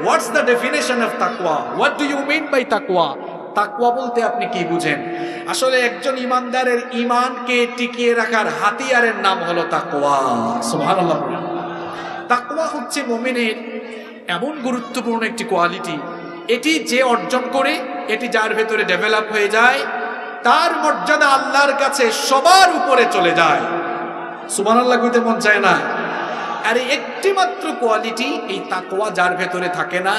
What's the definition of তাকওয়া, what do you mean by তাকওয়া? তাকওয়া বলতে আপনি কি বুঝেন? আসলে একজন ইমানদারের ইমানকে টিকিয়ে রাখার হাতিয়ারের নাম হলো তাকওয়া। সুবহানাল্লাহ। তাকওয়া হচ্ছে মুমিনের এমন গুরুত্বপূর্ণ একটি কোয়ালিটি, এটি যে অর্জন করে, এটি যার ভেতরে ডেভেলপ হয়ে যায়, তার মর্যাদা আল্লাহর কাছে সবার উপরে চলে যায়। সুবহানাল্লাহ কইতে মন চায় না? আর একটি মাত্র কোয়ালিটি, এই তাকওয়া যার ভেতরে থাকে না,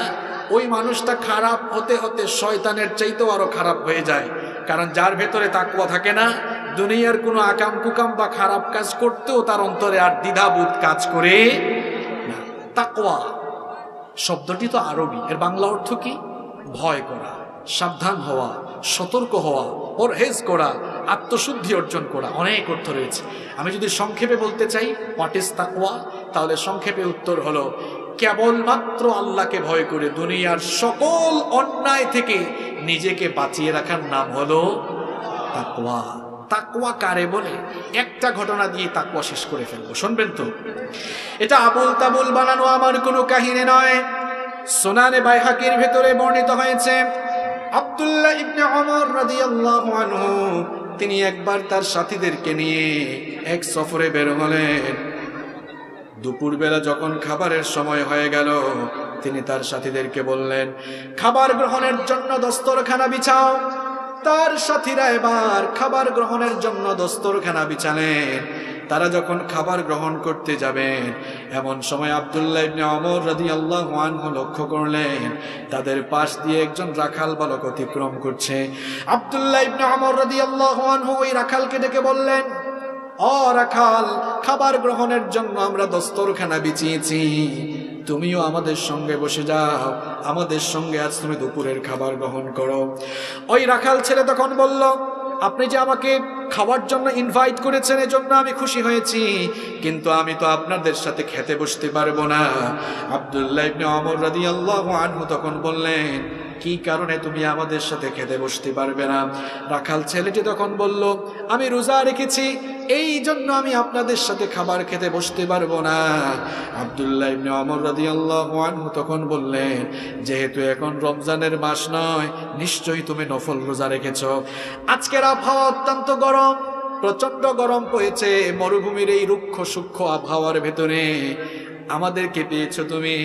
ওই মানুষটা খারাপ হতে হতে শয়তানের চাইতেও আরো খারাপ হয়ে যায়। কারণ যার ভেতরে তাকওয়া থাকে না, দুনিয়ার কোনো আকাম কুকাম বা খারাপ কাজ করতেও তার অন্তরে আর দ্বিধাবোধ কাজ করে না। তাকওয়া শব্দটি তো আরবি, এর বাংলা অর্থ কি? ভয় করা, সাবধান হওয়া, সতর্ক হওয়া, পরহেজ করা, আত্মশুদ্ধি অর্জন করা, অনেক অর্থ রয়েছে। আমি যদি সংক্ষেপে বলতে চাই হোয়াট ইজ তাকওয়া, তাহলে সংক্ষেপে উত্তর হলো কেবলমাত্র আল্লাহকে ভয় করে দুনিয়ার সকল অন্যায় থেকে নিজেকে বাঁচিয়ে রাখার নাম হলো তাকওয়া। তাকওয়া কারে বলে? একটা ঘটনা দিয়ে তাকওয়া শেষ করে ফেলবো, শুনবেন তো? এটা আবুল তাবুল বানানো আমার কোনো কাহিনী নয়। সুনানে বাইহাকির ভেতরে বর্ণিত হয়েছে, আব্দুল্লাহ ইবনে ওমর রাদিয়াল্লাহু আনহু তিনি একবার তার সাথীদেরকে নিয়ে এক সফরে বের হলেন। দুপুরবেলা যখন খাবারের সময় হয়ে গেল, তিনি তার সাথীদেরকে বললেন, খাবার গ্রহণের জন্য দস্তরখানা বিছাও। তার সাথীরা এবার খাবার গ্রহণের জন্য দস্তরখানা বিছালেন। তারা যখন খাবার গ্রহণ করতে যাবেন, এমন সময় আব্দুল্লাহ ইবনে ওমর রাদিয়াল্লাহু আনহু লক্ষ্য করলেন তাদের পাশ দিয়ে একজন রাখাল বালক অতিক্রম করছে। আব্দুল্লাহ ইবনে ওমর রাদিয়াল্লাহু আনহু ওই রাখালকে ডেকে বললেন, ও রাখাল, খাবার গ্রহণের জন্য আমরা দস্তরখানা বিছিয়েছি, তুমিও আমাদের সঙ্গে বসে যাও, আমাদের সঙ্গে আজ তুমি দুপুরের খাবার গ্রহণ করো। ওই রাখাল ছেলে তখন বলল, আপনি যে আমাকে খাওয়ার জন্য ইনভাইট করেছেন এজন্য আমি খুশি হয়েছি, কিন্তু আমি তো আপনাদের সাথে খেতে বসতে পারবো না। আব্দুল্লাহ ইবনে ওমর রাদিয়াল্লাহু আনহু তখন বললেন, কি কারণে তুমি আমাদের সাথে খেতে বসতে পারবে না? রাখাল ছেলেটি তখন বলল, আমি রোজা রেখেছি, এই জন্য আমি আপনাদের সাথে খাবার খেতে বসতে পারবো না। আব্দুল্লাহ ইবনে ওমর রাদিয়াল্লাহু আনহু তখন বললেন, যেহেতু এখন রমজানের মাস নয়, নিশ্চয়ই তুমি নফল রোজা রেখেছো। আজকের আবহাওয়া অত্যন্ত গরম, প্রচন্ড গরম পড়েছে, মরুভূমির এই রুক্ষ সূক্ষ্ম আবহাওয়ার ভেতরে আমাদেরকে পেয়েছো তুমি,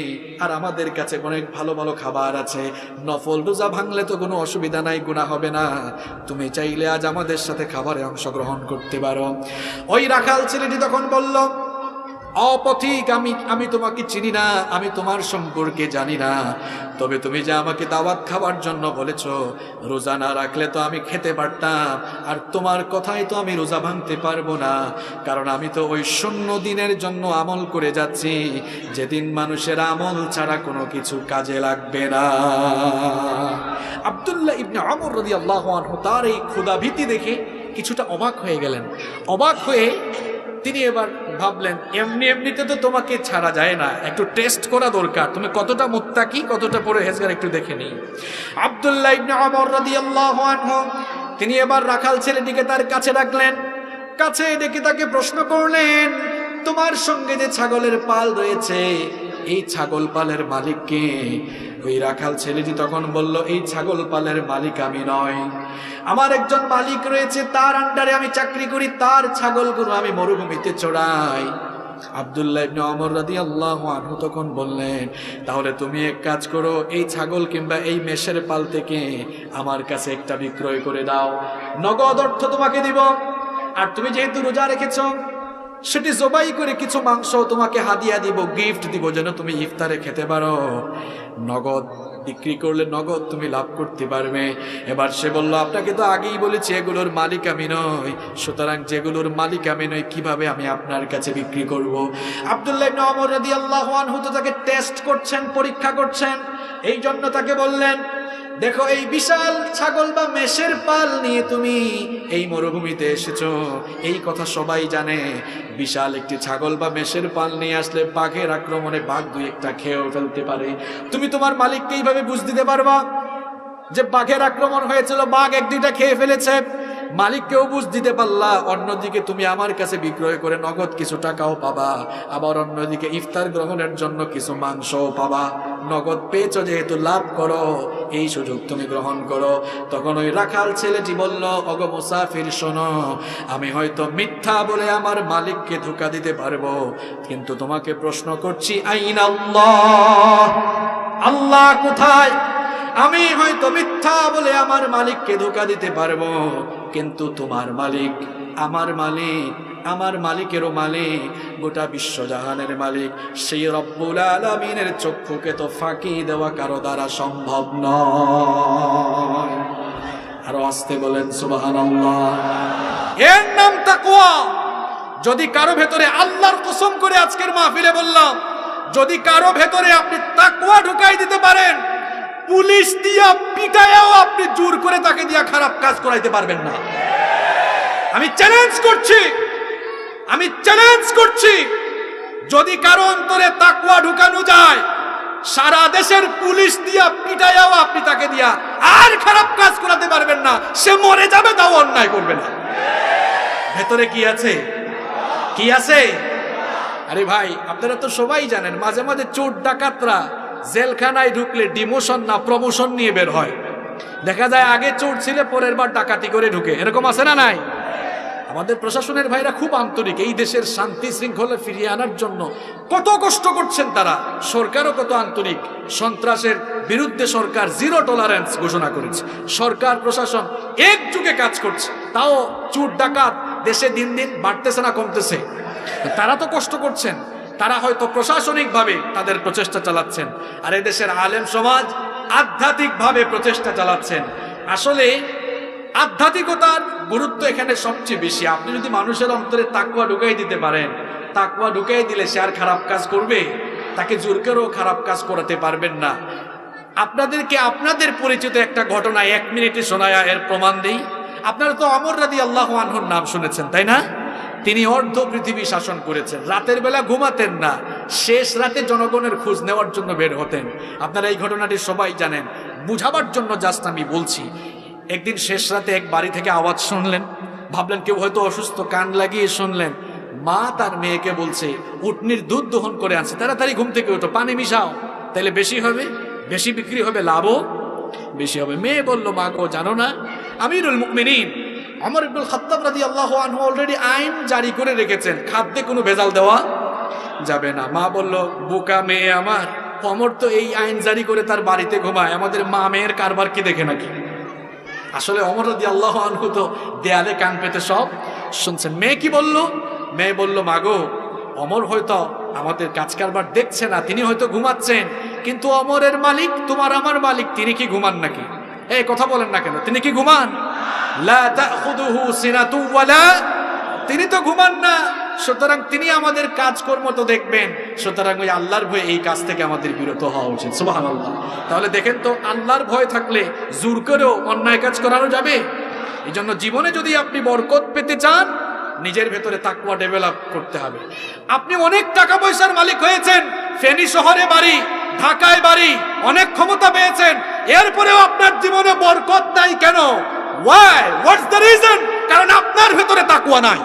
আর আমাদের কাছে অনেক ভালো ভালো খাবার আছে, নফল রোজা ভাঙলে তো কোনো অসুবিধা নাই, গুনাহ হবে না, তুমি চাইলে আজ আমাদের সাথে খাবারে অংশগ্রহণ করতে পারো। ওই রাখাল ছেলেটি তখন বলল, অপথিক, আমি তোমাকে চিনি না, আমি তোমার সম্পর্কে জানি না, তবে তুমি যে আমাকে দাওয়াত খাবার জন্য বলেছ, রোজা না রাখলে তো আমি খেতে পারতাম, আর তোমার কথাই তো আমি রোজা ভাঙতে পারবো না, কারণ আমি তো ওই শূন্য দিনের জন্য আমল করে যাচ্ছি, যেদিন মানুষের আমল ছাড়া কোনো কিছু কাজে লাগবে না। আব্দুল্লাহ ইবনে ওমর রাদিয়াল্লাহু আনহু তার এই ক্ষুধাভীতি দেখে কিছুটা অবাক হয়ে গেলেন। অবাক হয়ে তিনি এবার ভাবলেন, এমনিতে তো তোমাকে ছাড়া যায় না, একটু টেস্ট করা দরকার, তুমি কতটা মুত্তাকি, কতটা পরহেজগার, একটু দেখে নিই। আব্দুল্লাহ ইবনে ওমর রাদিয়াল্লাহু আনহু তিনি এবার রাখাল ছেলেটিকে তার কাছে ডাকলেন। কাছে ডেকে তাকে প্রশ্ন করলেন, তোমার সঙ্গে যে ছাগলের পাল রয়েছে, এই ছাগল পালের মালিক কে? ওই রাখাল ছেলেটি তখন বলল, এই ছাগল পালের মালিক আমি নয়, আমার একজন মালিক রয়েছে, তার আন্ডারে আমি চাকরি করি, তার ছাগলগুলো আমি মরুভূমিতে চড়াই। আব্দুল্লাহ ইবনে ওমর রাদিয়াল্লাহু আনহু তখন বললেন, তাহলে তুমি এক কাজ করো, এই ছাগল কিংবা এই মেষের পাল থেকে আমার কাছে একটা বিক্রয় করে দাও, নগদ অর্থ তোমাকে দিব, আর তুমি যেহেতু রোজা রেখেছো, সেটি জবাই করে কিছু মাংস তোমাকে হাদিয়া দিব, গিফট দিব, যেন তুমি ইফতারে খেতে পারো। নগদ বিক্রি করলে নগদ তুমি লাভ করতে পারবে। এবার সে বলল, আপনাকে তো আগেই বলেছি এগুলোর মালিক আমি নই, সুতরাং যেগুলোর মালিক আমি নই কিভাবে আমি আপনার কাছে বিক্রি করব? আব্দুল্লাহ ইবনে ওমর রাদিয়াল্লাহু আনহু তো তাকে টেস্ট করছেন, পরীক্ষা করছেন, এই জন্য তাকে বললেন, দেখো, এই বিশাল ছাগল বা মেষের পাল নিয়ে তুমি এই মরুভূমিতে এসেছো, এই কথা সবাই জানে, বিশাল একটি ছাগল বা মেষের পাল নিয়ে আসলে বাঘের আক্রমণে বাঘ দুই একটা খেয়েও ফেলতে পারে, তুমি তোমার মালিককে এইভাবে বুঝ দিতে পারবা যে বাঘের আক্রমণ হয়েছিল, বাঘ এক দুইটা খেয়ে ফেলেছে, মালিককেও বুঝ দিতে পারলা, অন্যদিকে তুমি আমার কাছে বিক্রয় করে নগদ কিছু টাকাও পাবা, আবার অন্যদিকে ইফতার গ্রহণের জন্য কিছু মাংসও পাবা। নগদ পেয়েছ যেহেতু লাভ করো, এই সুযোগ তুমি গ্রহণ করো। তখন ওই রাখাল ছেলেটি বলল, ওগো মুসাফির শোনো, আমি হয়তো মিথ্যা বলে আমার মালিককে ধোঁকা দিতে পারবো, কিন্তু তোমাকে প্রশ্ন করছি, আইনা আল্লাহ, আল্লাহ কোথায়? আমি হয়তো মিথ্যা বলে আমার মালিককে ধোঁকা দিতে পারবো, কিন্তু তোমার মালিক, আমার মালিক, আমার মালিকেরও মালিক, গোটা বিশ্বজাহানের মালিক, সেই রব্বুল আলামিনের চক্ষুকে তো ফাঁকি দেওয়া কারো দ্বারা সম্ভব নয়। আরো আস্তে বলেন সুবহানাল্লাহ। এর নাম তাকওয়া। যদি কারো ভেতরে, আল্লাহর কসম করে আজকের মাহফিলে বললাম, যদি কারো ভেতরে আপনি তাকওয়া ঢুকাই দিতে পারেন, পুলিশ দিয়া পিটায়াও আপনি জোর করে তাকে দিয়া খারাপ কাজ করাইতে পারবেন না। আমি চ্যালেঞ্জ করছি, আমি চ্যালেঞ্জ করছি, যদি কারো অন্তরে তাকওয়া ঢুকানো যায়, সারা দেশের পুলিশ দিয়া পিটায়াও আপনি তাকে দিয়া আর খারাপ কাজ করাতে পারবেন না। সে মরে যাবে, তাও অন্যায় করবে না। ভেতরে কি আছে? কি আছে? আরে ভাই, আপনারা তো সবাই জানেন, মাঝে মাঝে চোর ডাকাতরা জেলখানায় ঢুকলে ডিমোশন না প্রমোশন নিয়ে বের হয়। দেখা যায় আগে চোর ছিল, পরের বার ডাকাতি করে ঢুকে, এরকম আছে না নাই? আমাদের প্রশাসনের ভাইরা খুব আন্তরিক, এই দেশের শান্তি শৃঙ্খলা ফিরিয়ে আনার জন্য কত কষ্ট করছেন তারা। সরকারও কত আন্তরিক, সন্ত্রাসের বিরুদ্ধে সরকার জিরো টলারেন্স ঘোষণা করেছে। সরকার প্রশাসন একযুগে কাজ করছে, তাও চোর ডাকাত দেশে দিন দিন বাড়তেছে না কমতেছে? তারা তো কষ্ট করছেন, তারা হয়তো প্রশাসনিকভাবে তাদের প্রচেষ্টা চালাচ্ছেন, আর এদেশের আলেম সমাজ আধ্যাত্মিকভাবে প্রচেষ্টা চালাচ্ছেন। আসলে আধ্যাত্মিকতার গুরুত্ব এখানে সবচেয়ে বেশি। আপনি যদি মানুষের অন্তরে তাকওয়া ঢুকাই দিতে পারেন, তাকওয়া ঢুকাই দিলে সে আর খারাপ কাজ করবে? তাকে জোর করেও খারাপ কাজ করাতে পারবেন না। আপনাদেরকে আপনাদের পরিচিত একটা ঘটনা 1 মিনিটে শোনায়া এর প্রমাণ দেই। আপনারা তো ওমর রাদিয়াল্লাহু আনহুর নাম শুনেছেন, তাই না? তিনি অর্ধ পৃথিবী শাসন করেছেন, রাতের বেলা ঘুমাতেন না, শেষ রাতে জনগণের খোঁজ নেওয়ার জন্য বের হতেন। আপনারা এই ঘটনাটি সবাই জানেন, বুঝাবার জন্য জাস্ট আমি বলছি। একদিন শেষ রাতে এক বাড়ি থেকে আওয়াজ শুনলেন, ভাবলেন কেউ হয়তো অসুস্থ, কান লাগিয়ে শুনলেন। মা তার মেয়েকে বলছে, উটনির দুধ দহন করে আনছে, তাড়াতাড়ি ঘুম থেকে ওঠো, পানি মিশাও, তাহলে বেশি হবে, বেশি বিক্রি হবে, লাভও বেশি হবে। মেয়ে বলল, মা গো, জানো না আমিরুল মুমিনিন ওমর ইবনুল খাত্তাব রাদিয়াল্লাহু আনহু অলরেডি আইন জারি করে রেখেছেন, খাদ্যে কোনো ভেজাল দেওয়া যাবে না। মা বলল, বোকা মেয়ে আমার, ওমর তো এই আইন জারি করে তার বাড়িতে ঘুমায়, আমাদের মা মেয়ের কারবার কি দেখে নাকি? আসলে ওমর রাদিয়াল্লাহু আনহু তো দেয়ালে কান পেতে সব শুনছেন। মেয়ে কি বলল? মেয়ে বলল, মাগো, ওমর হয়তো আমাদের কাজ কারবার দেখছে না, তিনি হয়তো ঘুমাচ্ছেন, কিন্তু ওমরের মালিক তোমার আমার মালিক, তিনি কি ঘুমান নাকি? এই কথা বলেন না কেন? তিনি কি ঘুমান? লা তাখুযুহু সিনাতু ওয়ালা, তিনি তো ঘুমান না, সুতরাং তিনি আমাদের কাজকর্ম তো দেখবেন। সুতরাং ওই আল্লাহর ভয়ে এই কাজ থেকে আমাদের বিরত হওয়া উচিত। সুবহানাল্লাহ। তাহলে দেখেন তো, আল্লাহর ভয় থাকলে জোর করেও অন্যায় কাজ করানো যাবে? এই জন্য জীবনে যদি আপনি বরকত পেতে চান, নিজের ভেতরে তাকওয়া ডেভেলপ করতে হবে। আপনি অনেক টাকা পয়সার মালিক হয়েছেন, ফেনী শহরে বাড়ি, ঢাকায় বাড়ি, অনেক ক্ষমতা পেয়েছেন, এরপরেও আপনার জীবনে বরকত নাই কেন? Why? What's the reason? কারণ আপনার ভেতরে তাকওয়া নাই।